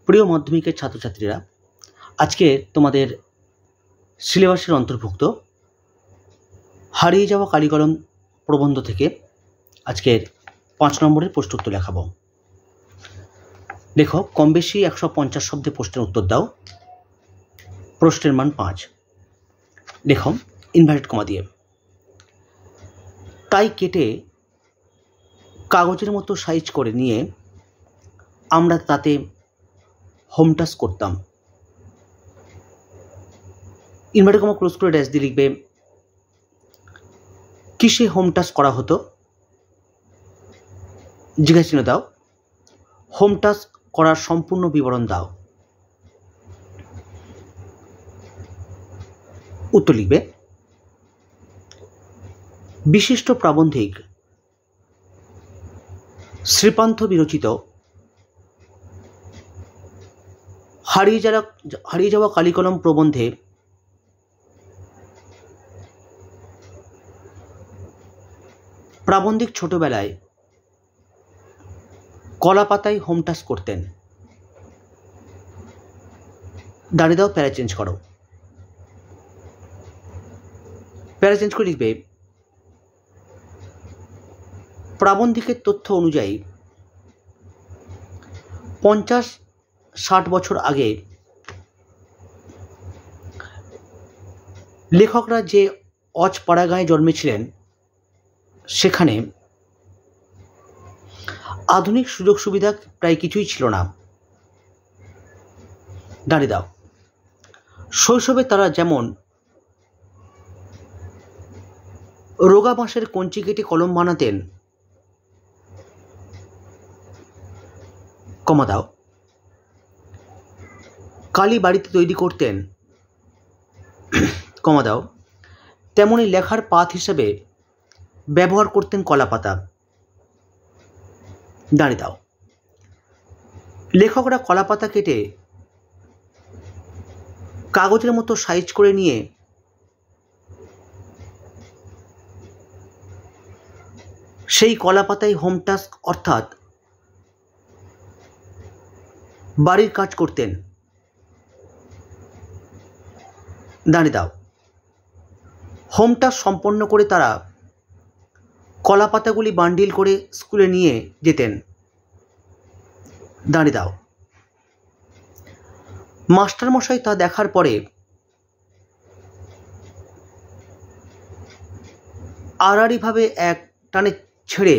প্রিয় মাধ্যমিকের ছাত্রছাত্রীরা, আজকে তোমাদের সিলেবাসের অন্তর্ভুক্ত হারিয়ে যাওয়া কালিকলম প্রবন্ধ থেকে আজকের 5 নম্বরের প্রশ্ন উত্তর লেখাবো। দেখো, কম বেশি 150 শব্দে প্রশ্নের উত্তর দাও। প্রশ্নের মান 5। দেখো, ইনভার্টেড কমা দিয়ে, তাই কেটে কাগজের মতো সাইজ করে নিয়ে আমরা তাতে হোম টাচ করতাম। ইনভার্টেড কমা ক্লোজ করে ড্যাশ দিয়ে লিখবে কিসে হোম টাচ করা হতো। জিজ্ঞাসা চিহ্ন দাও। হোম টাচ করার সম্পূর্ণ বিবরণ দাও। উত্তর লিখবে বিশিষ্ট প্রাবন্ধিক শ্রীপান্থ বিরচিত হারিয়ে যাওয়া কালিকলম প্রবন্ধে প্রাবন্ধিক ছোটবেলায় কলা পাতায় হোম টাচ করতেন। দাঁড়িয়ে দাও, প্যারা চেঞ্জ করো। প্যারা চেঞ্জ করে লিখবে প্রাবন্ধিকের তথ্য অনুযায়ী 50-60 বছর আগে লেখকরা যে অজপাড়াগাঁয়ে জন্মেছিলেন সেখানে আধুনিক সুযোগ সুবিধা প্রায় কিছুই ছিল না। দাঁড়িয়ে দাও। শৈশবে তারা যেমন রোগা বাঁশের কঞ্চি কেটে কলম বানাতেন, কমা দাও, কালি বাড়িতে তৈরি করতেন, কমা দাও, তেমনি লেখার পাত হিসেবে ব্যবহার করতেন কলা পাতা। দাঁড়িয়ে দাও। লেখকরা কলা পাতা কেটে কাগজের মতো সাইজ করে নিয়ে সেই কলা পাতায় হোম টাচ অর্থাৎ বাড়ির কাজ করতেন। দাঁড়িয়ে দাও। হোম টাচ সম্পন্ন করে তারা কলা পাতাগুলি বান্ডিল করে স্কুলে নিয়ে যেতেন। দাঁড়িয়ে দাও। মাস্টারমশাই তা দেখার পরে আড়াআড়িভাবে এক টানে ছেড়ে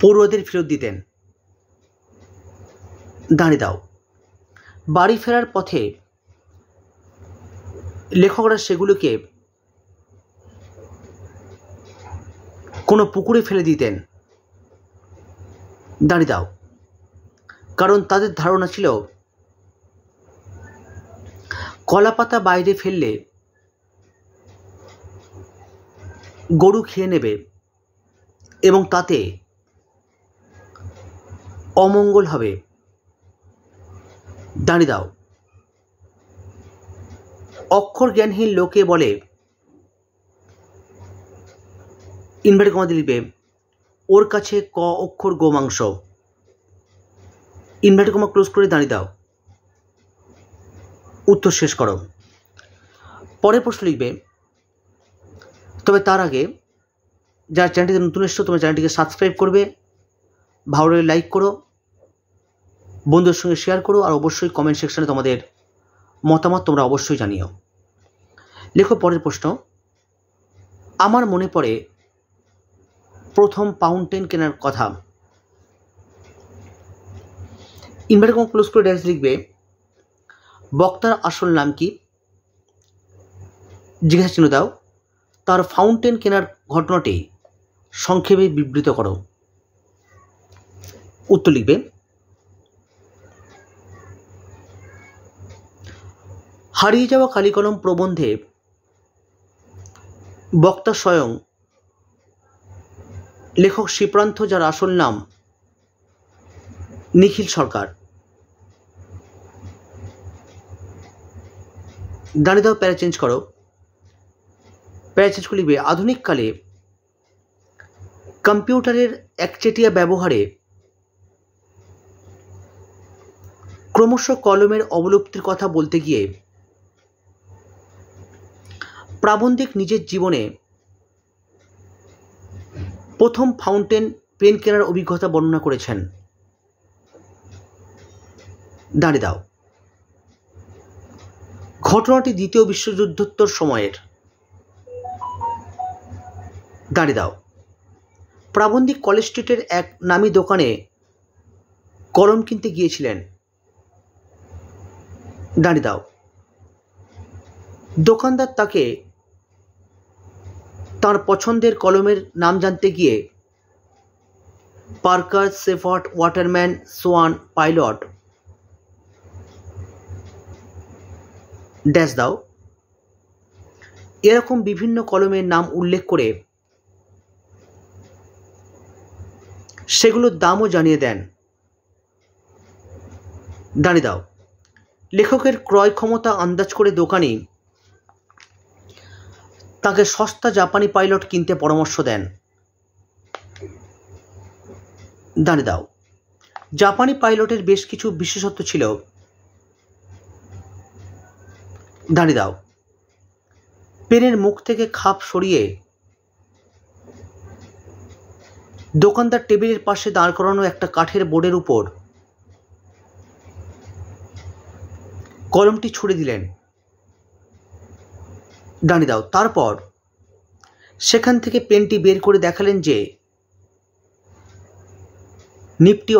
পড়ুয়াদের ফেরত দিতেন। দাঁড়িয়ে দাও। বাড়ি ফেরার পথে লেখকরা সেগুলোকে কোনো পুকুরে ফেলে দিতেন। দাঁড়িয়ে দাও। কারণ তাদের ধারণা ছিল কলা পাতা বাইরে ফেললে গরু খেয়ে নেবে এবং তাতে অমঙ্গল হবে। দাঁড়িয়ে দাও। অক্ষর জ্ঞানহীন লোকে বলে, ইনভার্টেড কমা দিয়ে লিখবে ওর কাছে ক অক্ষর গোমাংস। ইনভার্টেড কমা ক্লোজ করে দাঁড়িয়ে দাও। উত্তর শেষ করো। পরের প্রশ্ন লিখবে, তবে তার আগে যারা চ্যানেলটিতে নতুন এসছো তোমরা চ্যানেলটিকে সাবস্ক্রাইব করবে, ভালো লাগলে লাইক করো, বন্ধুদের সঙ্গে শেয়ার করো, আর অবশ্যই কমেন্ট সেকশনে তোমাদের মতামত তোমরা অবশ্যই জানিও। লেখো পরের প্রশ্ন। আমার মনে পড়ে প্রথম ফাউন্টেন কেনার কথা। ইনভার্টেড কমা ক্লোজ করে ড্যাশ লিখবে বক্তার আসল নাম কি। জিজ্ঞাসা চিহ্ন দাও। তার ফাউন্টেন কেনার ঘটনাটি সংক্ষেপে বিবৃত করো। উত্তর লিখবে হারিয়ে যাওয়া কালিকলম প্রবন্ধে বক্তা স্বয়ং লেখক শ্রীপ্রান্থ, যার আসল নাম নিখিল সরকার। দাঁড়িয়ে দাও, প্যারা চেঞ্জ করো। প্যারা চেঞ্জ করে লিখবে আধুনিককালে কম্পিউটারের একচেটিয়া ব্যবহারে ক্রমশ কলমের অবলুপ্তির কথা বলতে গিয়ে প্রাবন্ধিক নিজের জীবনে প্রথম ফাউন্টেন পেন কেনার অভিজ্ঞতা বর্ণনা করেছেন। দাঁড়িয়ে দাও। ঘটনাটি দ্বিতীয় বিশ্বযুদ্ধোত্তর সময়ের। দাঁড়িয়ে দাও। প্রাবন্ধিক কলেজ স্ট্রিটের এক নামী দোকানে কলম কিনতে গিয়েছিলেন। দাঁড়িয়ে দাও। দোকানদার তাকে তার পছন্দের কলমের নাম জানতে গিয়ে Parker, Sheaffer, Waterman, Swan, Pilot dash দাও এরকম বিভিন্ন কলমের নাম উল্লেখ করে সেগুলোর দামও জানিয়ে দেন। দাঁড়িয়ে দাও। লেখকের ক্রয় ক্ষমতা আন্দাজ করে দোকানি তাকে সস্তা জাপানি পাইলট কিনতে পরামর্শ দেন। দাঁড়িয়ে দাও। জাপানি পাইলটের বেশ কিছু বিশেষত্ব ছিল। দাঁড়িয়ে দাও। পেনের মুখ থেকে খাপ সরিয়ে দোকানদার টেবিলের পাশে দাঁড় করানো একটা কাঠের বোর্ডের উপর কলমটি ছুঁড়ে দিলেন। দাঁড়িয়ে দাও। তারপর সেখান থেকে পেনটি বের করে দেখালেন যে নিপটি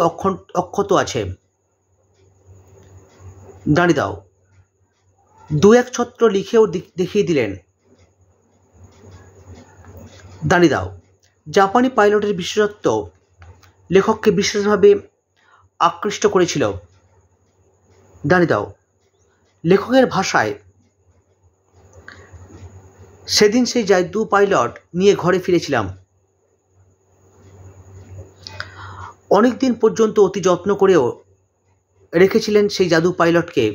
অক্ষত আছে। দাঁড়িয়ে দাও। দু এক ছত্র লিখেও দেখিয়ে দিলেন। দাঁড়িয়ে দাও। জাপানি পাইলটের বিশেষত্ব লেখককে বিশেষভাবে আকৃষ্ট করেছিল। দাঁড়িয়ে দাও। লেখকের ভাষায় সেদিন সেই জাদু পাইলট নিয়ে ঘরে ফিরেছিলাম। অনেক দিন পর্যন্ত অতি যত্ন করেও রেখেছিলেন সেই জাদু পাইলটকে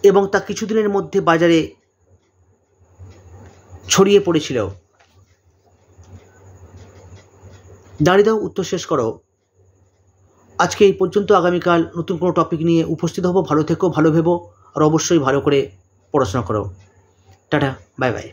এবং তা কিছুদিনের মধ্যে বাজারে ছড়িয়ে পড়েছিল। দাঁড়িয়ে দাও। উত্তর শেষ করো। আজকে এই পর্যন্ত। আগামীকাল নতুন কোনো টপিক নিয়ে উপস্থিত হব। ভালো থেকো, ভালো ভেবো, আর অবশ্যই ভালো করে পড়াশোনা করো। Tata, bye bye.